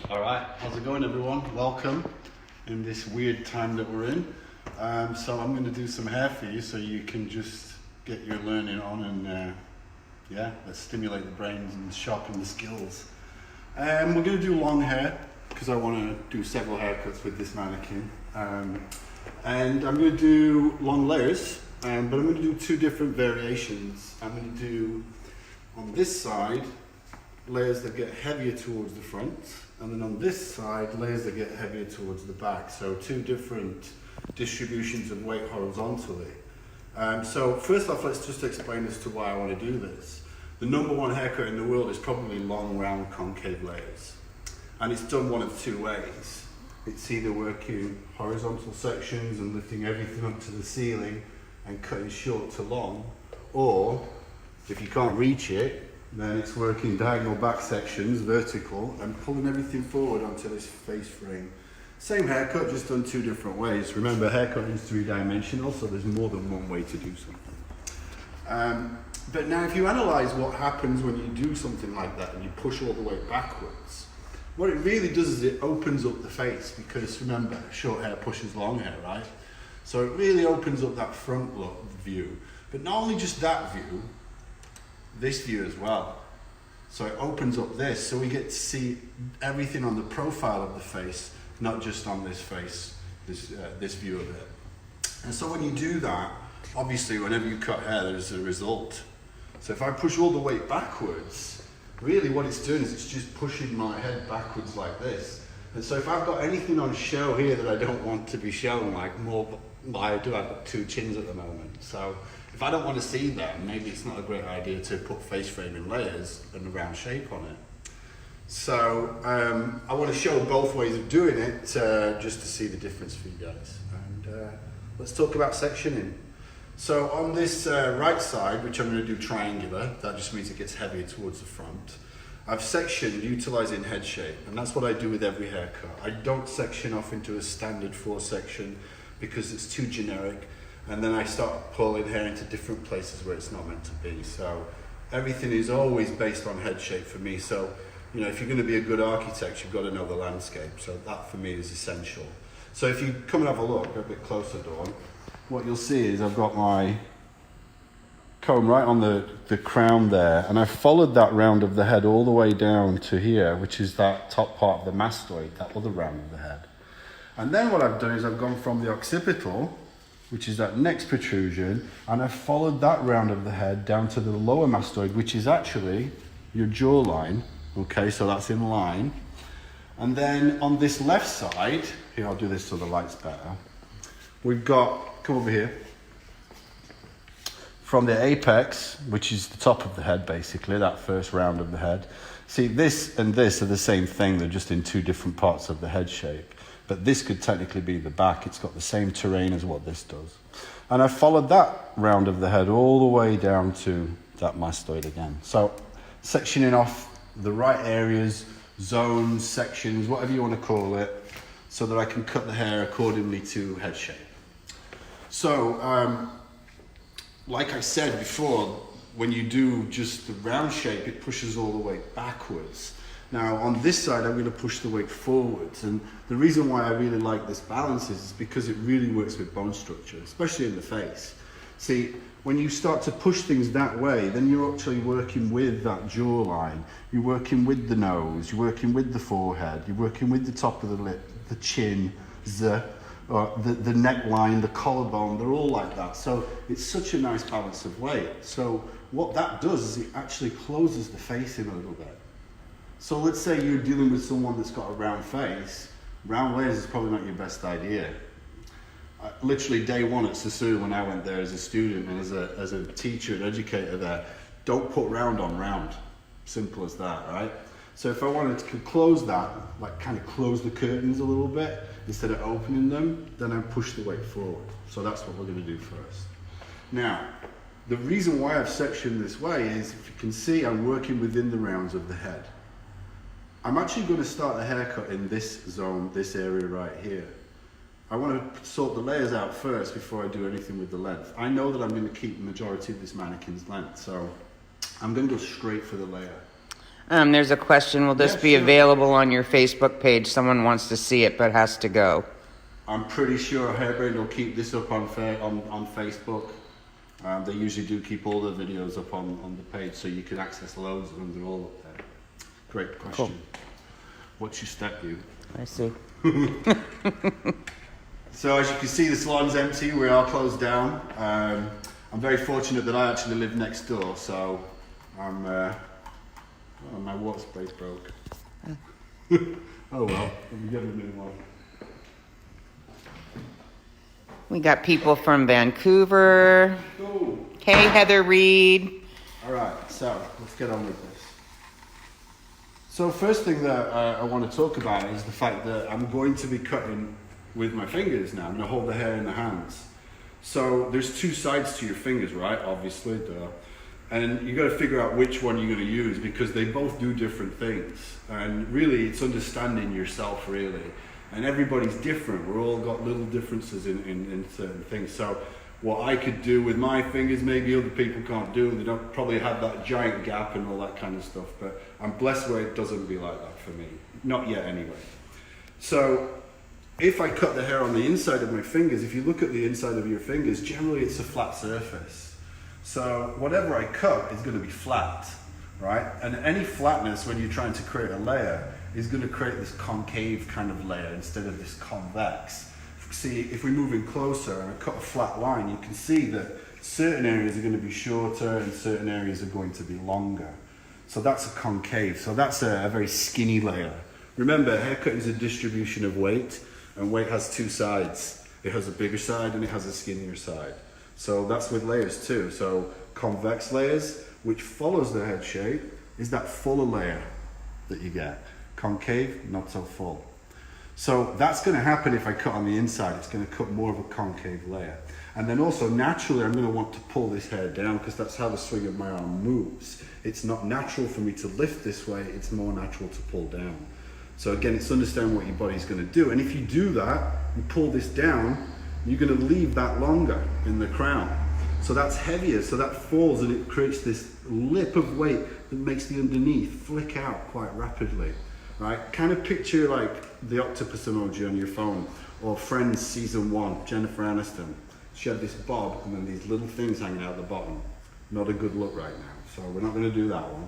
All right, how's it going, everyone? Welcome in this weird time that we're in. So I'm going to do some hair for you so you can just get your learning on and let's stimulate the brains and sharpen the skills. We're going to do long hair because I want to do several haircuts with this mannequin. And I'm going to do long layers, but I'm going to do two different variations. I'm going to do on this side layers that get heavier towards the front, and then on this side layers that get heavier towards the back. So two different distributions of weight horizontally. So first off, let's just explain as to why I want to do this. The number one haircut in the world is probably long, round, concave layers, and it's done one of two ways. It's either working horizontal sections and lifting everything up to the ceiling and cutting short to long, or if you can't reach it, then it's working diagonal back sections, vertical, and pulling everything forward onto this face frame. Same haircut, just done two different ways. Remember, haircut is three-dimensional, so there's more than one way to do something. But now if you analyze what happens when you do something like that and you push all the way backwards, what it really does is it opens up the face, because remember, short hair pushes long hair, right? So it really opens up that front look view. But not only just that view, this view as well. So it opens up this, so we get to see everything on the profile of the face, not just on this face, this view of it. And so when you do that, obviously whenever you cut hair, there's a result. So if I push all the weight backwards, really what it's doing is it's just pushing my head backwards like this. And so if I've got anything on show here that I don't want to be shown, like more, I've got two chins at the moment. So if I don't want to see them, maybe it's not a great idea to put face frame in layers and a round shape on it. So I want to show both ways of doing it just to see the difference for you guys. And let's talk about sectioning. So on this right side, which I'm going to do triangular, that just means it gets heavier towards the front. I've sectioned utilizing head shape, and that's what I do with every haircut. I don't section off into a standard 4 section because it's too generic. And then I start pulling hair into different places where it's not meant to be. So everything is always based on head shape for me. So, you know, if you're going to be a good architect, you've got to know the landscape. So that for me is essential. So if you come and have a look a bit closer, Dawn, what you'll see is I've got my comb right on the crown there, and I followed that round of the head all the way down to here, which is that top part of the mastoid, that other round of the head. And then what I've done is I've gone from the occipital, which is that next protrusion, and I've followed that round of the head down to the lower mastoid, which is actually your jawline. Okay, so that's in line. And then on this left side, here, I'll do this so the light's better. We've got, come over here, from the apex, which is the top of the head, basically, that first round of the head. See, this and this are the same thing, they're just in two different parts of the head shape. But this could technically be the back. It's got the same terrain as what this does. And I followed that round of the head all the way down to that mastoid again. So sectioning off the right areas, zones, sections, whatever you want to call it, so that I can cut the hair accordingly to head shape. So, like I said before, when you do just the round shape, it pushes all the way backwards. Now on this side, I'm going to push the weight forwards, and the reason why I really like this balance is because it really works with bone structure, especially in the face. See, when you start to push things that way, then you're actually working with that jawline, you're working with the nose, you're working with the forehead, you're working with the top of the lip, the chin, the neckline, the collarbone, they're all like that. So it's such a nice balance of weight. So what that does is it actually closes the face in a little bit. So let's say you're dealing with someone that's got a round face, round layers is probably not your best idea. Literally day one at Sassoon, when I went there as a student and as a teacher and educator there, don't put round on round. Simple as that, right? So if I wanted to close that, like kind of close the curtains a little bit, instead of opening them, then I push the weight forward. So that's what we're going to do first. Now, the reason why I've sectioned this way is, if you can see, I'm working within the rounds of the head. I'm actually going to start the haircut in this zone, this area right here. I want to sort the layers out first before I do anything with the length. I know that I'm going to keep the majority of this mannequin's length, so I'm going to go straight for the layer. There's a question, will this Yeah, be sure. available on your Facebook page? Someone wants to see it but has to go. I'm pretty sure Hairbrain will keep this up on Facebook. They usually do keep all the videos up on the page, so you can access loads of them. They're all up there. Great question. Cool. What's your step, you? I see. So as you can see, the salon's empty. We are closed down. I'm very fortunate that I actually live next door, so I'm. Oh, my water spray's broke. Oh well, let me get a new one. We got people from Vancouver. Cool. Hey, Heather Reed. All right, so let's get on with this. So first thing that I want to talk about is the fact that I'm going to be cutting with my fingers now. I'm going to hold the hair in the hands. So there's two sides to your fingers, right? Obviously, duh. And you got to figure out which one you're going to use because they both do different things. And really, it's understanding yourself, really. And everybody's different. We're all got little differences in certain things. So what I could do with my fingers, maybe other people can't do. They don't probably have that giant gap and all that kind of stuff. But I'm blessed where it doesn't be like that for me. Not yet, anyway. So if I cut the hair on the inside of my fingers, if you look at the inside of your fingers, generally it's a flat surface. So whatever I cut is going to be flat, right? And any flatness when you're trying to create a layer is going to create this concave kind of layer instead of this convex. See, if we move in closer and I cut a flat line, you can see that certain areas are going to be shorter and certain areas are going to be longer. So that's a concave. So that's a very skinny layer. Remember, haircutting is a distribution of weight, and weight has two sides. It has a bigger side and it has a skinnier side. So that's with layers too. So convex layers, which follows the head shape, is that fuller layer that you get. Concave, not so full. So that's going to happen if I cut on the inside. It's going to cut more of a concave layer. And then also naturally I'm going to want to pull this hair down because that's how the swing of my arm moves. It's not natural for me to lift this way, it's more natural to pull down. So again, it's understand what your body's going to do. And if you do that, you pull this down, you're going to leave that longer in the crown. So that's heavier, so that falls and it creates this lip of weight that makes the underneath flick out quite rapidly, right? Kind of picture like the octopus emoji on your phone, or Friends season 1, Jennifer Aniston. She had this bob and then these little things hanging out the bottom. Not a good look right now, so we're not going to do that one.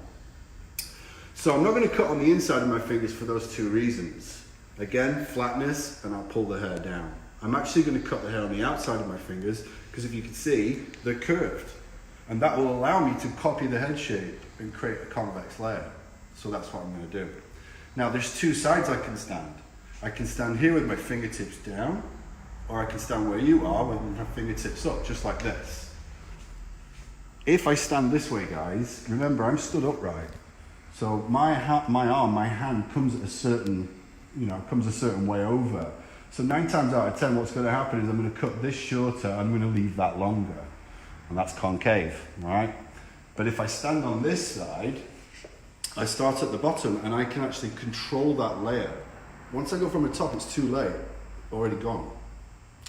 So I'm not going to cut on the inside of my fingers for those two reasons. Again, flatness, and I'll pull the hair down. I'm actually going to cut the hair on the outside of my fingers because if you can see, they're curved. And that will allow me to copy the head shape and create a convex layer. So that's what I'm going to do. Now there's two sides I can stand. I can stand here with my fingertips down, or I can stand where you are with my fingertips up, just like this. If I stand this way, guys, remember I'm stood upright. So my hand comes at a certain, comes a certain way over. So 9 times out of 10, what's going to happen is I'm going to cut this shorter, I'm going to leave that longer. And that's concave, all right? But if I stand on this side, I start at the bottom and I can actually control that layer. Once I go from the top, it's too late, already gone.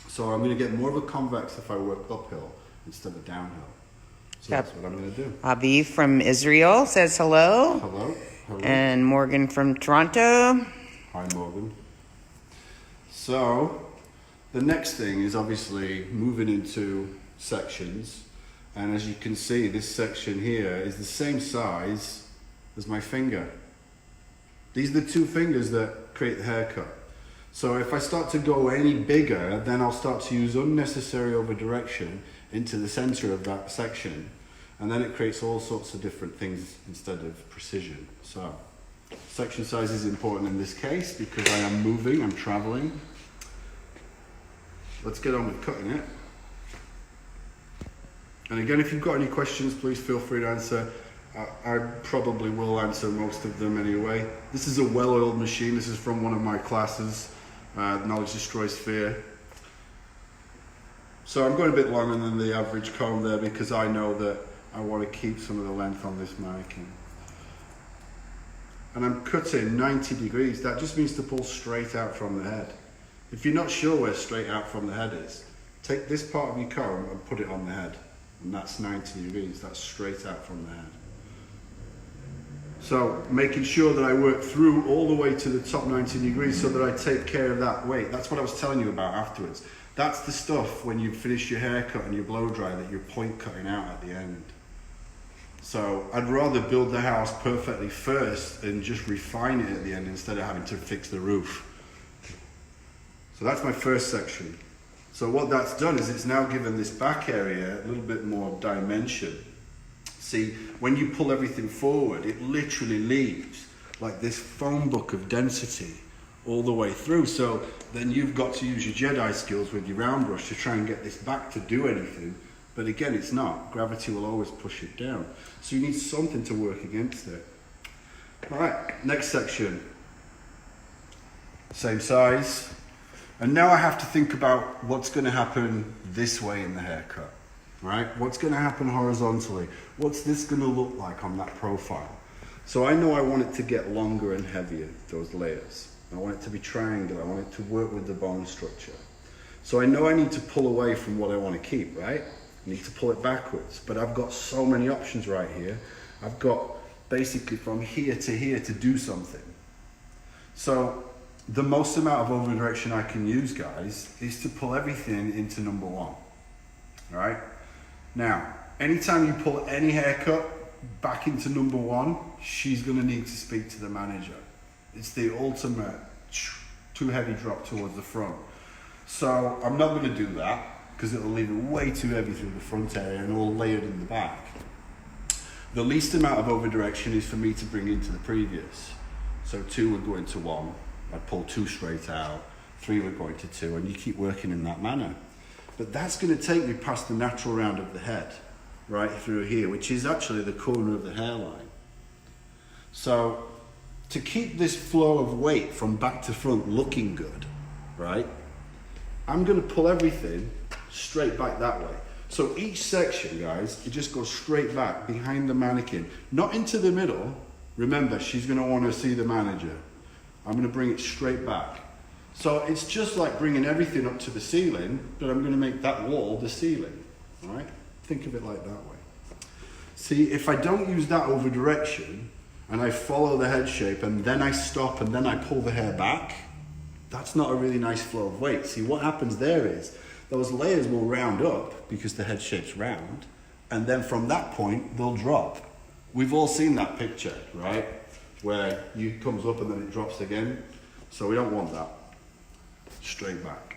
So I'm going to get more of a convex if I work uphill instead of downhill. So that's what I'm going to do. Aviv from Israel says hello. Hello. Hello. And Morgan from Toronto. Hi, Morgan. So the next thing is obviously moving into sections. And as you can see, this section here is the same size as my finger. These are the two fingers that create the haircut. So if I start to go any bigger, then I'll start to use unnecessary over direction into the center of that section. And then it creates all sorts of different things instead of precision. So section size is important in this case because I am moving, I'm traveling. Let's get on with cutting it. And again, if you've got any questions, please feel free to answer. I probably will answer most of them anyway. This is a well-oiled machine. This is from one of my classes, Knowledge Destroys Fear. So I'm going a bit longer than the average comb there because I know that I want to keep some of the length on this mannequin. And I'm cutting 90 degrees. That just means to pull straight out from the head. If you're not sure where straight out from the head is, take this part of your comb and put it on the head. And that's 90 degrees. That's straight out from the head. So making sure that I work through all the way to the top 90 degrees so that I take care of that weight. That's what I was telling you about afterwards. That's the stuff when you finish your haircut and your blow dry that you're point cutting out at the end. So I'd rather build the house perfectly first and just refine it at the end instead of having to fix the roof. So that's my first section. So what that's done is it's now given this back area a little bit more dimension. See, when you pull everything forward, it literally leaves like this phone book of density all the way through. So then you've got to use your Jedi skills with your round brush to try and get this back to do anything. But again, it's not. Gravity will always push it down. So you need something to work against it. All right, next section. Same size. And now I have to think about what's going to happen this way in the haircut. Right? What's going to happen horizontally? What's this going to look like on that profile? So I know I want it to get longer and heavier, those layers. I want it to be triangular. I want it to work with the bone structure. So I know I need to pull away from what I want to keep, right? I need to pull it backwards. But I've got so many options right here. I've got basically from here to do something. So the most amount of over direction I can use, guys, is to pull everything into number one. All right? Now, anytime you pull any haircut back into number one, she's going to need to speak to the manager. It's the ultimate too heavy drop towards the front. So I'm not going to do that because it'll leave it way too heavy through the front area and all layered in the back. The least amount of over direction is for me to bring into the previous. So 2 would go into 1. I'd pull 2 straight out. 3 would go into 2, and you keep working in that manner. But that's going to take me past the natural round of the head, right through here, which is actually the corner of the hairline. So to keep this flow of weight from back to front looking good, right, I'm going to pull everything straight back that way. So each section, guys, it just goes straight back behind the mannequin, not into the middle. Remember, she's going to want to see the manager. I'm going to bring it straight back. So it's just like bringing everything up to the ceiling, but I'm going to make that wall the ceiling, all right? Think of it like that way. See, if I don't use that over direction, and I follow the head shape, and then I stop, and then I pull the hair back, that's not a really nice flow of weight. See, what happens there is, those layers will round up, because the head shape's round, and then from that point, they'll drop. We've all seen that picture, right? Where it comes up and then it drops again. So we don't want that. Straight back.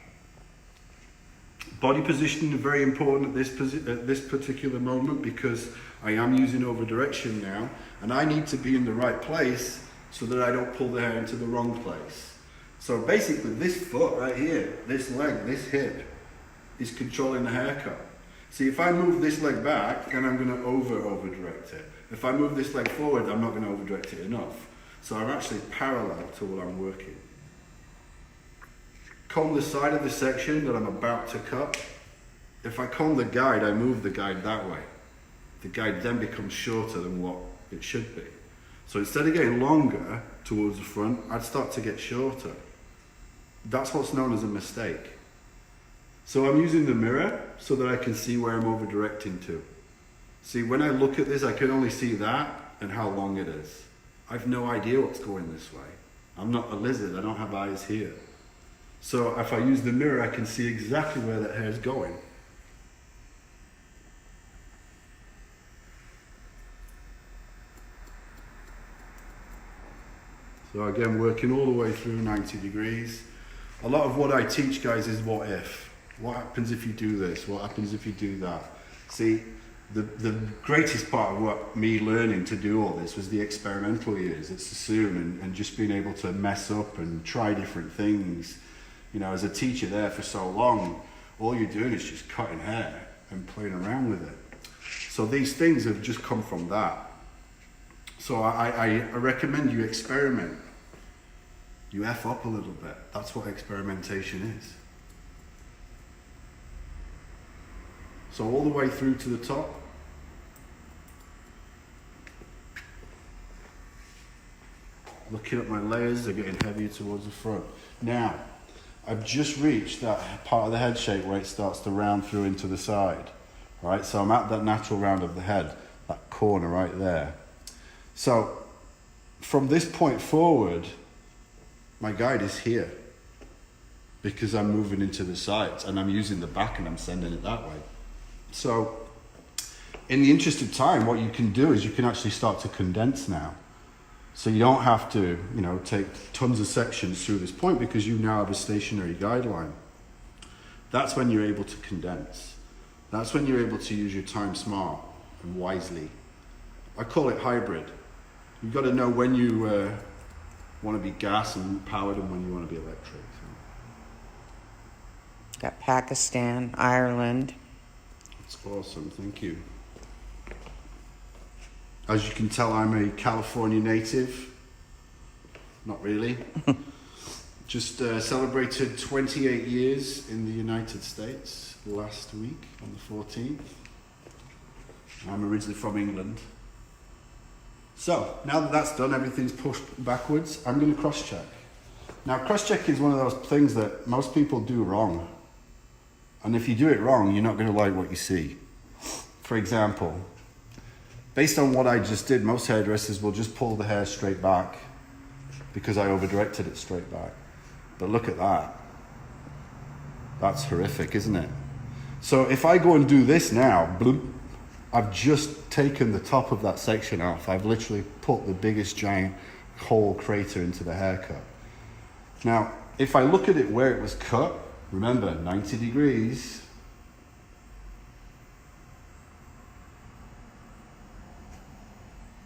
Body positioning is very important at this particular moment because I am using over direction now and I need to be in the right place so that I don't pull the hair into the wrong place. So basically this foot right here, this leg, this hip is controlling the haircut. See, if I move this leg back, then I'm going to over direct it. If I move this leg forward, I'm not going to over direct it enough. So I'm actually parallel to what I'm working. Comb the side of the section that I'm about to cut. If I comb the guide, I move the guide that way. The guide then becomes shorter than what it should be. So instead of getting longer towards the front, I'd start to get shorter. That's what's known as a mistake. So I'm using the mirror so that I can see where I'm over directing to. See, when I look at this, I can only see that and how long it is. I've no idea what's going this way. I'm not a lizard, I don't have eyes here. So if I use the mirror, I can see exactly where that hair is going. So again, working all the way through 90 degrees. A lot of what I teach, guys, is what if. What happens if you do this? What happens if you do that? See, the greatest part of what me learning to do all this was the experimental years at Sassoon and just being able to mess up and try different things. You know, as a teacher there for so long, all you're doing is just cutting hair and playing around with it. So these things have just come from that. So I recommend you experiment. You F up a little bit. That's what experimentation is. So all the way through to the top. Looking at my layers, they're getting heavier towards the front. Now, I've just reached that part of the head shape where it starts to round through into the side. Right, so I'm at that natural round of the head, that corner right there. So from this point forward, my guide is here because I'm moving into the sides and I'm using the back and I'm sending it that way. So in the interest of time, what you can do is you can actually start to condense now. So you don't have to, take tons of sections through this point because you now have a stationary guideline. That's when you're able to condense. That's when you're able to use your time smart and wisely. I call it hybrid. You've got to know when you want to be gas and powered and when you want to be electric. Got Pakistan, Ireland. That's awesome, thank you. As you can tell, I'm a California native. Not really. Just celebrated 28 years in the United States last week on the 14th. I'm originally from England. So, now that that's done, everything's pushed backwards, I'm going to cross-check. Now, cross-check is one of those things that most people do wrong. And if you do it wrong, you're not going to like what you see. For example, based on what I just did, most hairdressers will just pull the hair straight back because I over-directed it straight back. But look at that. That's horrific, isn't it? So if I go and do this now, bloop, I've just taken the top of that section off. I've literally put the biggest giant hole crater into the haircut. Now, if I look at it where it was cut, remember, 90 degrees.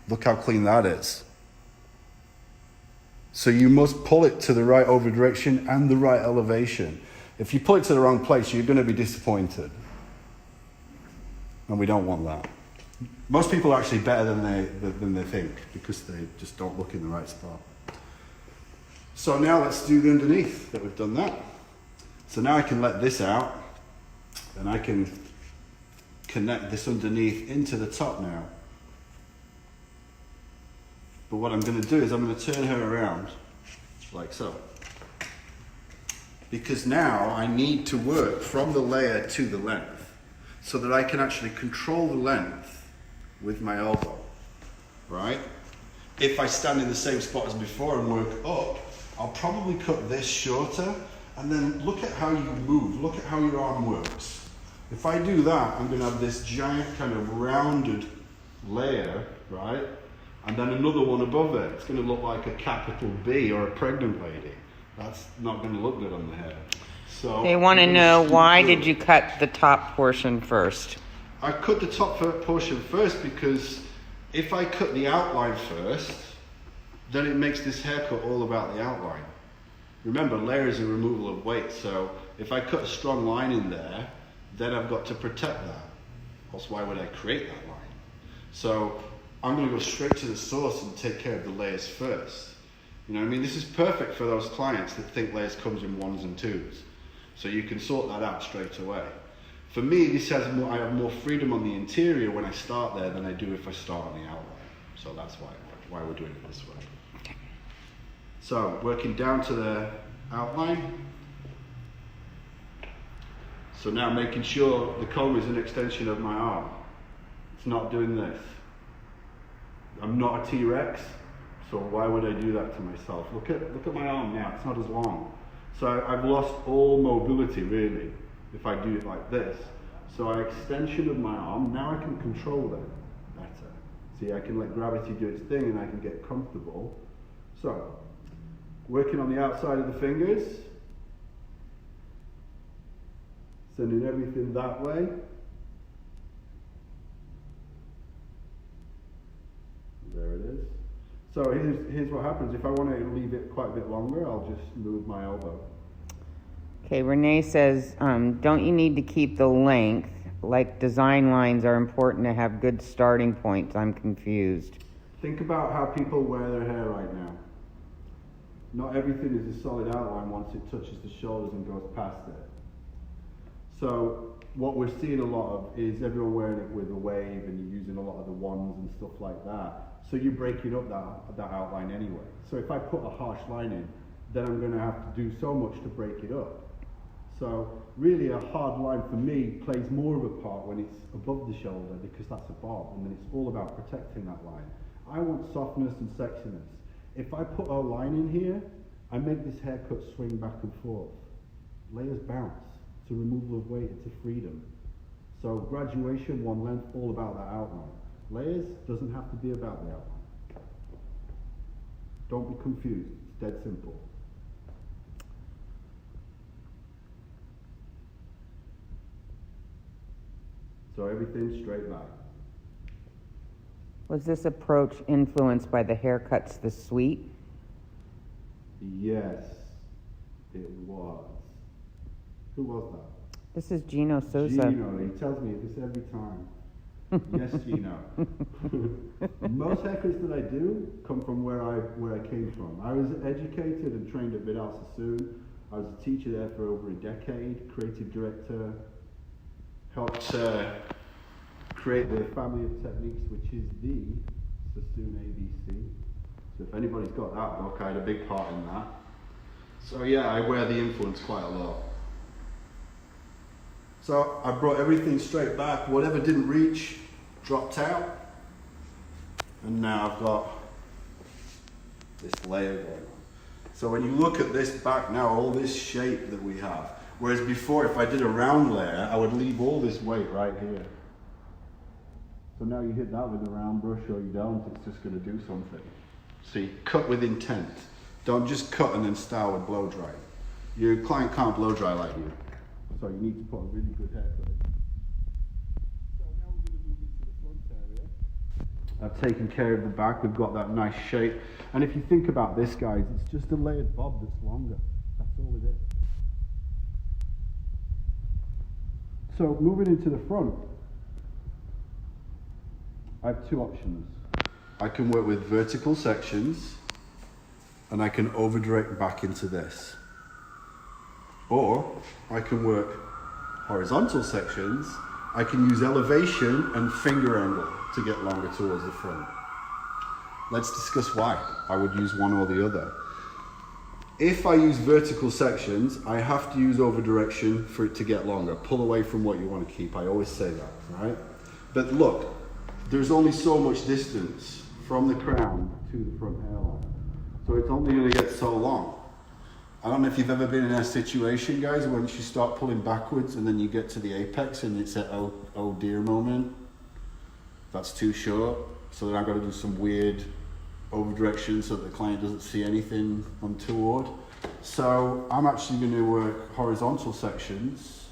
Look how clean that is. So you must pull it to the right over direction and the right elevation. If you pull it to the wrong place, you're going to be disappointed. And we don't want that. Most people are actually better than they think because they just don't look in the right spot. So now let's do the underneath that we've done that. So now I can let this out and I can connect this underneath into the top now. But what I'm going to do is I'm going to turn her around like so. Because now I need to work from the layer to the length so that I can actually control the length with my elbow, right? If I stand in the same spot as before and work up, I'll probably cut this shorter and then look at how you move, look at how your arm works. If I do that, I'm going to have this giant kind of rounded layer, right? And then another one above it. It's going to look like a capital B or a pregnant lady. That's not going to look good on the hair. So They want to know, why did you cut the top portion first? I cut the top portion first because if I cut the outline first, then it makes this haircut all about the outline. Remember, layer is a removal of weight, so if I cut a strong line in there, then I've got to protect that. Else why would I create that line? So I'm going to go straight to the source and take care of the layers first. You know what I mean? This is perfect for those clients that think layers comes in ones and twos. So you can sort that out straight away. For me, this has more, I have more freedom on the interior when I start there than I do if I start on the outline. So that's why we're doing it this way. Okay. So working down to the outline. So now making sure the comb is an extension of my arm. It's not doing this. I'm not a T-Rex, so why would I do that to myself? Look at my arm now, it's not as long. So I've lost all mobility really, if I do it like this. So I extension of my arm, now I can control it better. See, I can let gravity do its thing and I can get comfortable. So, working on the outside of the fingers, sending everything that way. There it is. So here's what happens. If I want to leave it quite a bit longer, I'll just move my elbow. Okay, Renee says, don't you need to keep the length? Like design lines are important to have good starting points. I'm confused. Think about how people wear their hair right now. Not everything is a solid outline once it touches the shoulders and goes past it. So what we're seeing a lot of is everyone wearing it with a wave and you're using a lot of the wands and stuff like that. So you're breaking up that outline anyway. So if I put a harsh line in, then I'm going to have to do so much to break it up. So really a hard line for me plays more of a part when it's above the shoulder because that's a bob and then it's all about protecting that line. I want softness and sexiness. If I put a line in here, I make this haircut swing back and forth. Layers bounce. It's a removal of weight, it's a freedom. So graduation, one length, all about that outline. Layers doesn't have to be about the outline. Don't be confused, it's dead simple. So everything's straight back. Was this approach influenced by the haircuts the Sweet? Yes, it was. Who was that? This is Gino Souza. Gino, he tells me this every time. Yes, Gino. Most haircuts that I do come from where I came from. I was educated and trained at Vidal sassoon. I was a teacher there for over a decade, creative director, helped create the family of techniques, which is the Sassoon ABC. So if anybody's got that book, I had a big part in that. So yeah, I wear the influence quite a lot. So I brought everything straight back. Whatever didn't reach, dropped out. And now I've got this layer going on. So when you look at this back now, all this shape that we have, whereas before if I did a round layer, I would leave all this weight right here. So now you hit that with a round brush or you don't, it's just going to do something. See, cut with intent. Don't just cut and then style with blow dry. Your client can't blow dry like you. So you need to put a really good haircut in. So now we're going to move into the front area. I've taken care of the back, we've got that nice shape. And if you think about this, guys, it's just a layered bob that's longer. That's all it is. So moving into the front, I have two options. I can work with vertical sections and I can over direct back into this. Or I can work horizontal sections. I can use elevation and finger angle to get longer towards the front. Let's discuss why I would use one or the other. If I use vertical sections, I have to use over direction for it to get longer. Pull away from what you want to keep. I always say that, right? But look, there's only so much distance from the crown to the front hairline. So it's only going to get so long. I don't know if you've ever been in a situation, guys, once you start pulling backwards and then you get to the apex and it's an oh dear moment. That's too short. So then I've got to do some weird over direction so that the client doesn't see anything untoward. So I'm actually going to work horizontal sections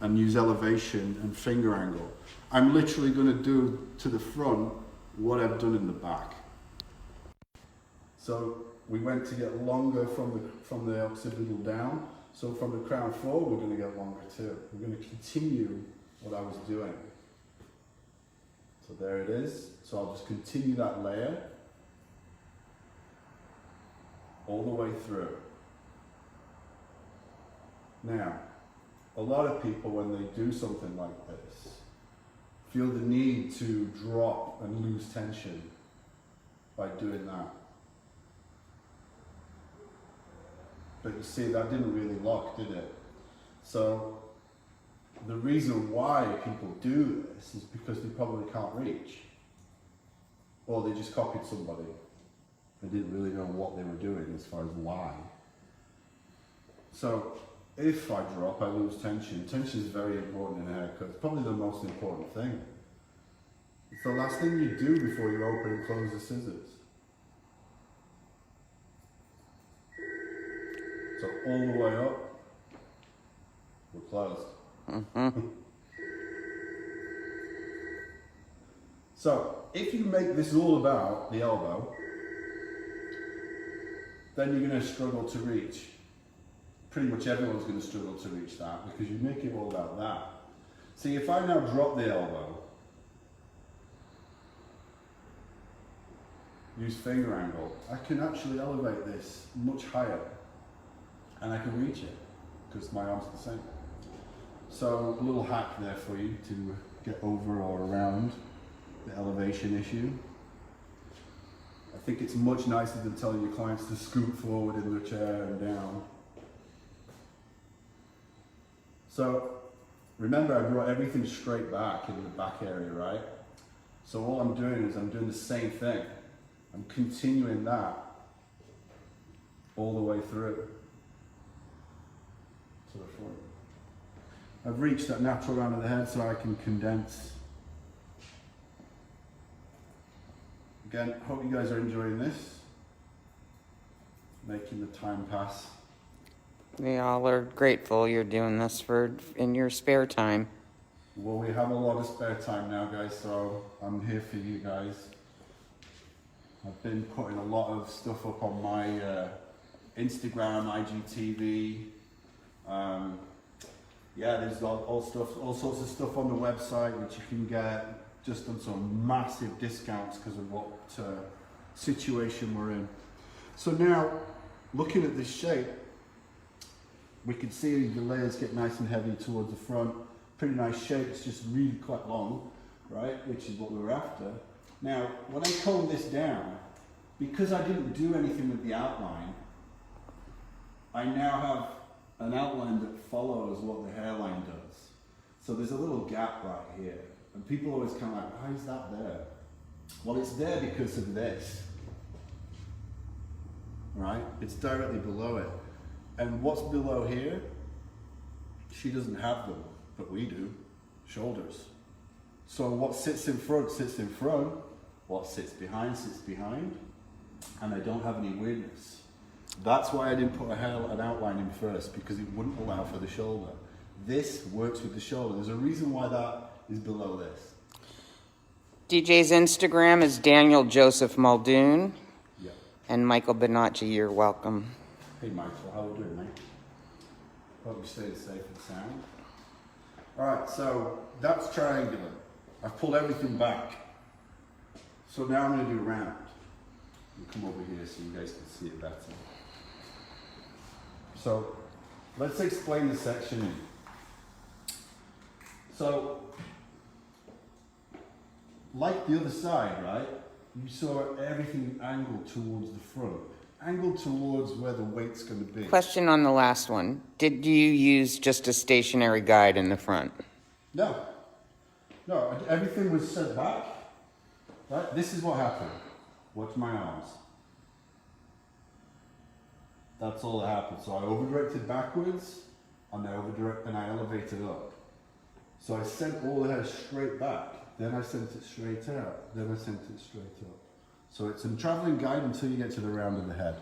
and use elevation and finger angle. I'm literally going to do to the front what I've done in the back. So we went to get longer from the occipital down. So from the crown forward, we're going to get longer too. We're going to continue what I was doing. So there it is. So I'll just continue that layer all the way through. Now, a lot of people, when they do something like this, feel the need to drop and lose tension by doing that. But you see, that didn't really lock, did it? So the reason why people do this is because they probably can't reach. Or they just copied somebody. They didn't really know what they were doing as far as why. So if I drop, I lose tension. Tension is very important in a haircut. It's probably the most important thing. It's the last thing you do before you open and close the scissors. So all the way up, we're closed. So if you make this all about the elbow, then you're going to struggle to reach. Pretty much everyone's going to struggle to reach that because you make it all about that. See, if I now drop the elbow, use finger angle, I can actually elevate this much higher and I can reach it because my arm's the same. So a little hack there for you to get over or around the elevation issue. I think it's much nicer than telling your clients to scoot forward in the chair and down. So remember, I brought everything straight back in the back area, right? So all I'm doing is I'm doing the same thing. I'm continuing that all the way through to the front. I've reached that natural round of the head so I can condense. Again, hope you guys are enjoying this, making the time pass. We all are grateful you're doing this in your spare time. Well, we have a lot of spare time now, guys, so I'm here for you guys. I've been putting a lot of stuff up on my Instagram, IGTV. Yeah, there's all sorts of stuff on the website which you can get just on some massive discounts because of what situation we're in. So now, looking at this shape, we can see the layers get nice and heavy towards the front. Pretty nice shape, it's just really quite long, right? Which is what we were after. Now, when I comb this down, because I didn't do anything with the outline, I now have an outline that follows what the hairline does. So there's a little gap right here. And people always kind of like, why is that there? Well, it's there because of this, right? It's directly below it. And what's below here, she doesn't have them, but we do, shoulders. So what sits in front sits in front, what sits behind sits behind, and I don't have any weirdness. That's why I didn't put an outline in first, because it wouldn't allow for the shoulder. This works with the shoulder. There's a reason why that is below this. DJ's Instagram is Daniel Joseph Muldoon. Yeah. And Michael Bonacci, you're welcome. Hey Michael, how are you doing, mate? Hope you're staying safe and sound. Alright, so that's triangular. I've pulled everything back. So now I'm going to do round. I'll come over here so you guys can see it better. So let's explain the sectioning. So, like the other side, right? You saw everything angled towards the front. Angled towards where the weight's going to be. Question on the last one. Did you use just a stationary guide in the front? No. No, everything was set back. Right? This is what happened. Watch my arms. That's all that happened. So I over-directed backwards, and I elevated up. So I sent all the hair straight back, then I sent it straight out, then I sent it straight up. So it's a traveling guide until you get to the round of the head.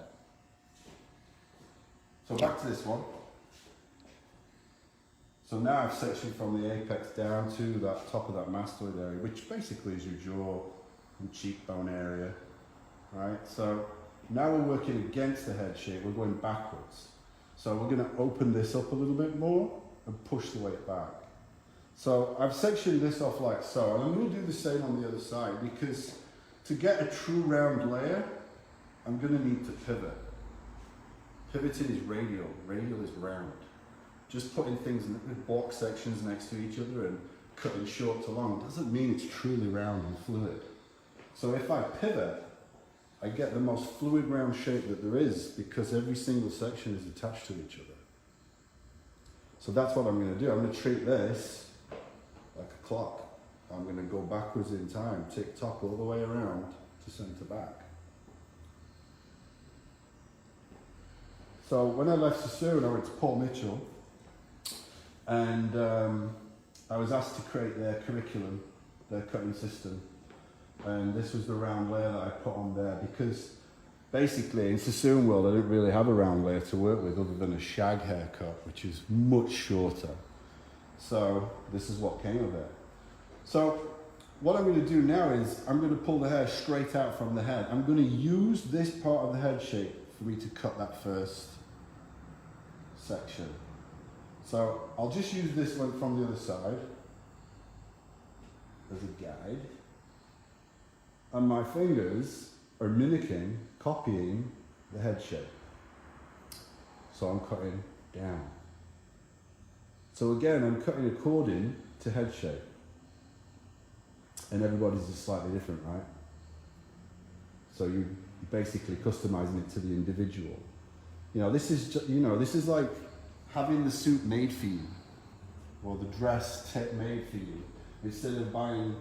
So back to this one. So now I've sectioned from the apex down to that top of that mastoid area, which basically is your jaw and cheekbone area, right? So now we're working against the head shape, we're going backwards. So we're going to open this up a little bit more and push the weight back. So I've sectioned this off like so, and I'm going to do the same on the other side, because to get a true round layer, I'm going to need to pivot. Pivoting is radial, radial is round. Just putting things in block sections next to each other and cutting short to long doesn't mean it's truly round and fluid. So if I pivot, I get the most fluid round shape that there is, because every single section is attached to each other. So that's what I'm going to do. I'm going to treat this like a clock. I'm going to go backwards in time, tick tock all the way around to centre back. So when I left Sassoon, I went to Paul Mitchell, and I was asked to create their curriculum, their cutting system. And this was the round layer that I put on there, because basically in Sassoon world I didn't really have a round layer to work with other than a shag haircut, which is much shorter. So this is what came of it. So what I'm going to do now is I'm going to pull the hair straight out from the head. I'm going to use this part of the head shape for me to cut that first section. So I'll just use this one from the other side as a guide. And my fingers are mimicking, copying the head shape. So I'm cutting down. So again, I'm cutting according to head shape. And everybody's just slightly different, right? So you're basically customizing it to the individual. You know, this is this is like having the suit made for you, or the dress made for you, instead of buying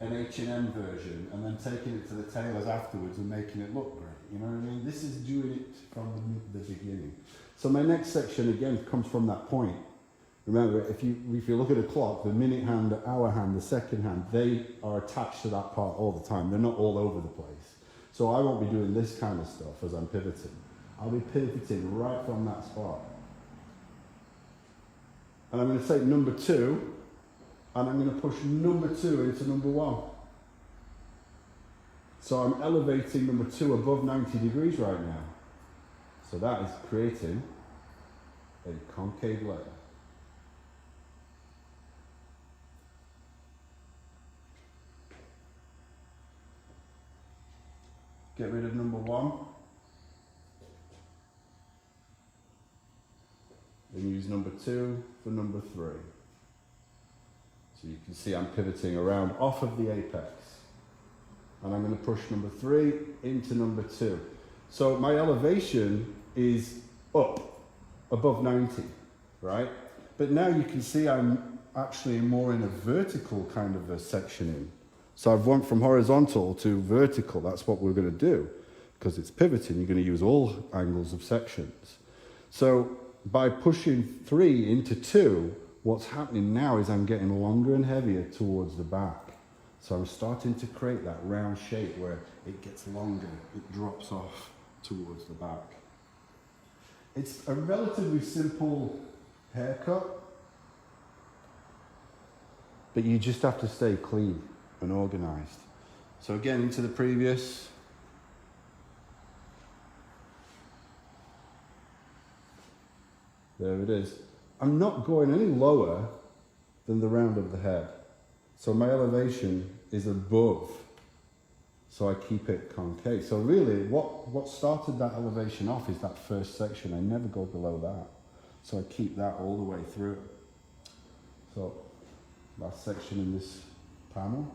an H&M version and then taking it to the tailors afterwards and making it look great. You know what I mean? This is doing it from the beginning. So my next section again comes from that point. Remember, if you look at a clock, the minute hand, the hour hand, the second hand, they are attached to that part all the time. They're not all over the place. So I won't be doing this kind of stuff as I'm pivoting. I'll be pivoting right from that spot. And I'm going to take number 2, and I'm going to push number 2 into number 1. So I'm elevating number 2 above 90 degrees right now. So that is creating a concave layer. Get rid of number 1. And use number 2 for number 3. So you can see I'm pivoting around off of the apex. And I'm going to push number 3 into number 2. So my elevation is up above 90, right? But now you can see I'm actually more in a vertical kind of a sectioning. So I've went from horizontal to vertical. That's what we're going to do. Because it's pivoting, you're going to use all angles of sections. So by pushing 3 into 2, what's happening now is I'm getting longer and heavier towards the back. So I'm starting to create that round shape where it gets longer, it drops off towards the back. It's a relatively simple haircut, but you just have to stay clean and organized. So again, into the previous. There it is. I'm not going any lower than the round of the head. So my elevation is above. So I keep it concave. So really, what started that elevation off is that first section. I never go below that. So I keep that all the way through. So last section in this panel.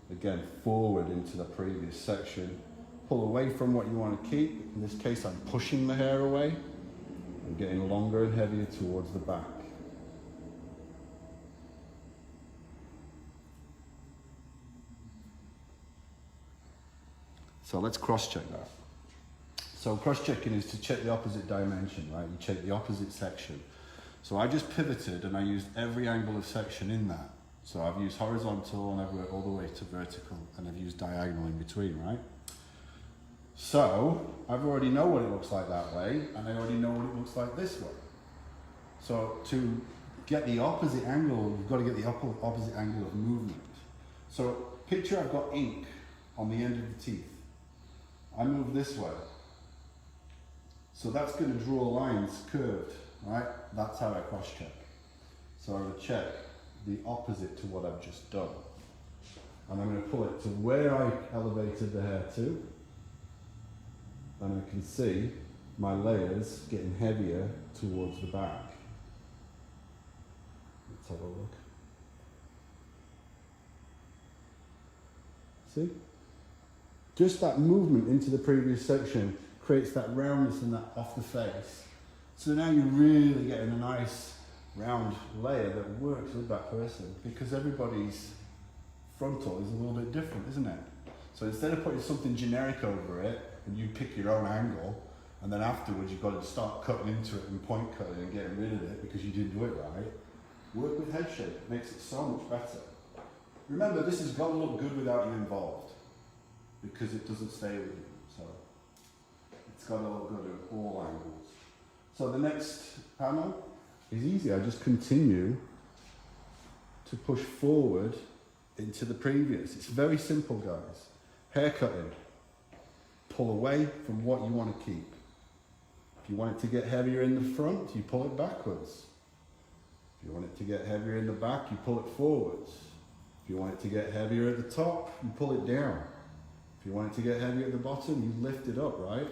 Again, forward into the previous section. Pull away from what you want to keep. In this case, I'm pushing the hair away and getting longer and heavier towards the back. So let's cross-check that. So cross-checking is to check the opposite dimension, right? You check the opposite section. So I just pivoted and I used every angle of section in that. So I've used horizontal and I've worked all the way to vertical and I've used diagonal in between, right? So I've already know what it looks like that way and I already know what it looks like this way. So to get the opposite angle, you've got to get the opposite angle of movement. So picture I've got ink on the end of the teeth. I move this way. So that's going to draw lines curved, right? That's how I cross check. So I would check the opposite to what I've just done. And I'm going to pull it to where I elevated the hair to. And I can see my layers getting heavier towards the back. Let's have a look. See? Just that movement into the previous section creates that roundness and that off the face. So now you're really getting a nice round layer that works with that person because everybody's frontal is a little bit different, isn't it? So instead of putting something generic over it and you pick your own angle and then afterwards you've got to start cutting into it and point cutting and getting rid of it because you didn't do it right, work with head shape. It makes it so much better. Remember, this has got to look good without you involved because it doesn't stay with you. So it's got to look good at all angles. So the next panel is easy. I just continue to push forward into the previous. It's very simple, guys. Haircutting. Pull away from what you want to keep. If you want it to get heavier in the front, you pull it backwards. If you want it to get heavier in the back, you pull it forwards. If you want it to get heavier at the top, you pull it down. If you want it to get heavier at the bottom, you lift it up, right?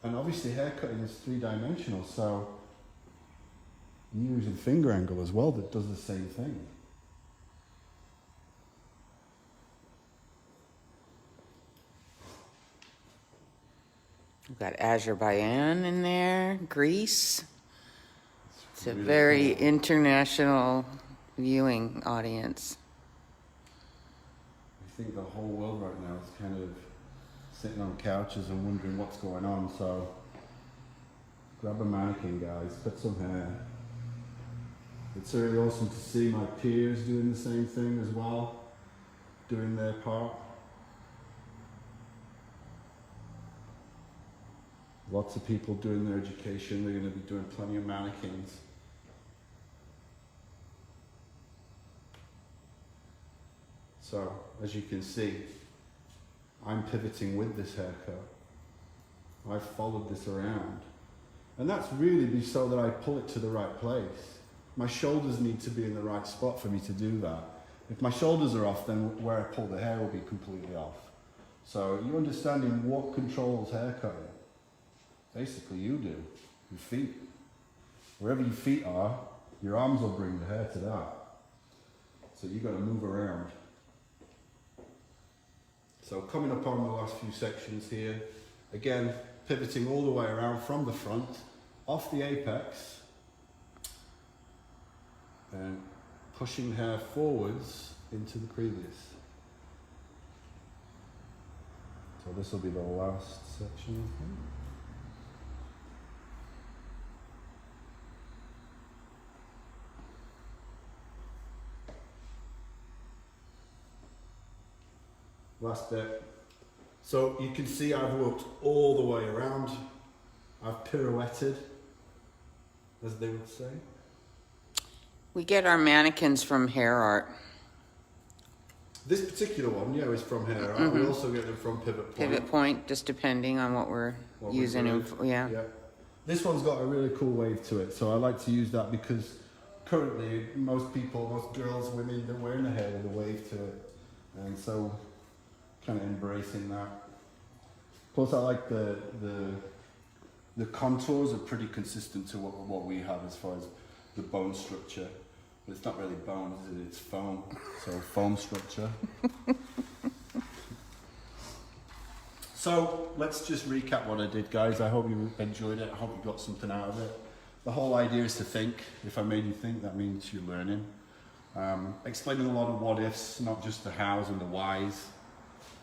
And obviously haircutting is three-dimensional, so you're using finger angle as well that does the same thing. We've got Azerbaijan in there, Greece, It's a very international viewing audience. I think the whole world right now is kind of sitting on couches and wondering what's going on. So grab a mannequin, guys, cut some hair. It's really awesome to see my peers doing the same thing as well, doing their part. Lots of people doing their education. They're going to be doing plenty of mannequins. So, as you can see, I'm pivoting with this haircut. I've followed this around. And that's really so that I pull it to the right place. My shoulders need to be in the right spot for me to do that. If my shoulders are off, then where I pull the hair will be completely off. So you're understanding what controls haircutting. Basically you do, your feet. Wherever your feet are, your arms will bring the hair to that. So you've got to move around. So coming up on the last few sections here, again, pivoting all the way around from the front, off the apex, and pushing hair forwards into the previous. So this will be the last section, I think. Last bit. So you can see I've worked all the way around. I've pirouetted, as they would say. We get our mannequins from Hair Art. This particular one, yeah, is from Hair Art. We also get them from Pivot Point. Pivot Point, just depending on what we're using. Yeah. This one's got a really cool wave to it, so I like to use that because currently most people, most girls, women, they're wearing a hair with a wave to it. And so kind of embracing that. Plus, I like the contours are pretty consistent to what we have as far as the bone structure. But it's not really bone, is it? It's foam. So foam structure. So let's just recap what I did, guys. I hope you enjoyed it. I hope you got something out of it. The whole idea is to think. If I made you think, that means you're learning. Explaining a lot of what ifs, not just the hows and the whys.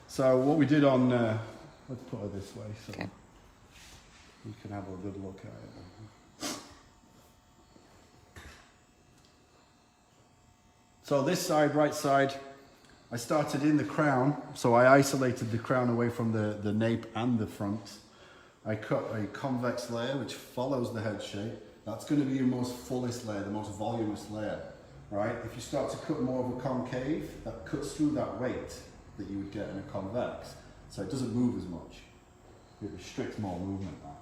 So what we did on, let's put it this way so you can have a good look at it. So this side, right side, I started in the crown, so I isolated the crown away from the nape and the front. I cut a convex layer which follows the head shape. That's going to be your most fullest layer, the most voluminous layer, right? If you start to cut more of a concave, that cuts through that weight that you would get in a convex, so it doesn't move as much. It restricts more movement now.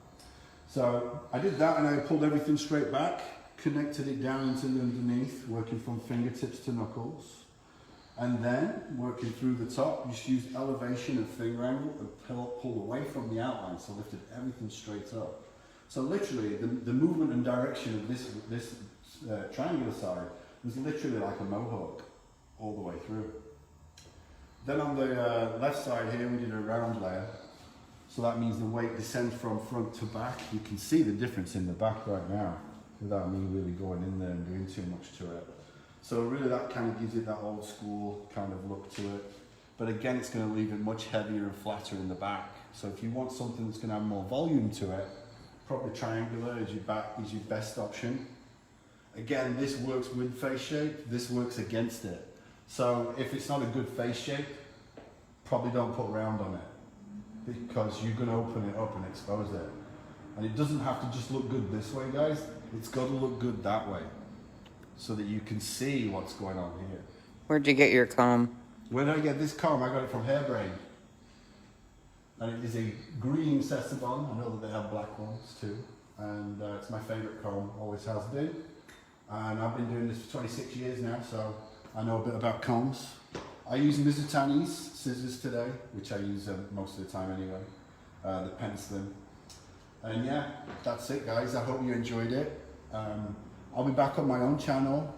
So I did that and I pulled everything straight back, connected it down into the underneath, working from fingertips to knuckles, and then working through the top, just used elevation and finger angle and pull away from the outline, so lifted everything straight up. So literally the movement and direction of this triangular side was literally like a mohawk all the way through. Then on the left side here, we did a round layer. So that means the weight descends from front to back. You can see the difference in the back right now without me really going in there and doing too much to it. So really that kind of gives it that old school kind of look to it. But again, it's going to leave it much heavier and flatter in the back. So if you want something that's going to have more volume to it, probably triangular is your best option. Again, this works with face shape, this works against it. So if it's not a good face shape, probably don't put round on it because you're going to open it up and expose it. And it doesn't have to just look good this way, guys. It's got to look good that way so that you can see what's going on here. Where'd you get your comb? Where did I get this comb? I got it from Hairbrain. And it is a green Sessabon. I know that they have black ones too. And it's my favourite comb, always has been. And I've been doing this for 26 years now, so I know a bit about combs. I use Mizutani's scissors today, which I use most of the time anyway. The pen slim. And yeah, that's it, guys. I hope you enjoyed it. I'll be back on my own channel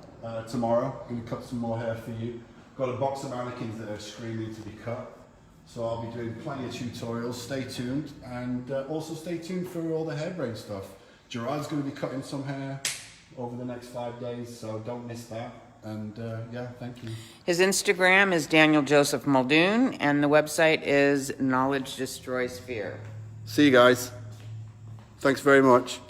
tomorrow. I'm going to cut some more hair for you. Got a box of mannequins that are screaming to be cut. So I'll be doing plenty of tutorials. Stay tuned. And also stay tuned for all the Hairbrain stuff. Gerard's going to be cutting some hair. over the next 5 days, so don't miss that. And yeah, thank you. His Instagram is Daniel Joseph Muldoon, and the website is Knowledge Destroys Fear. See you guys. Thanks very much.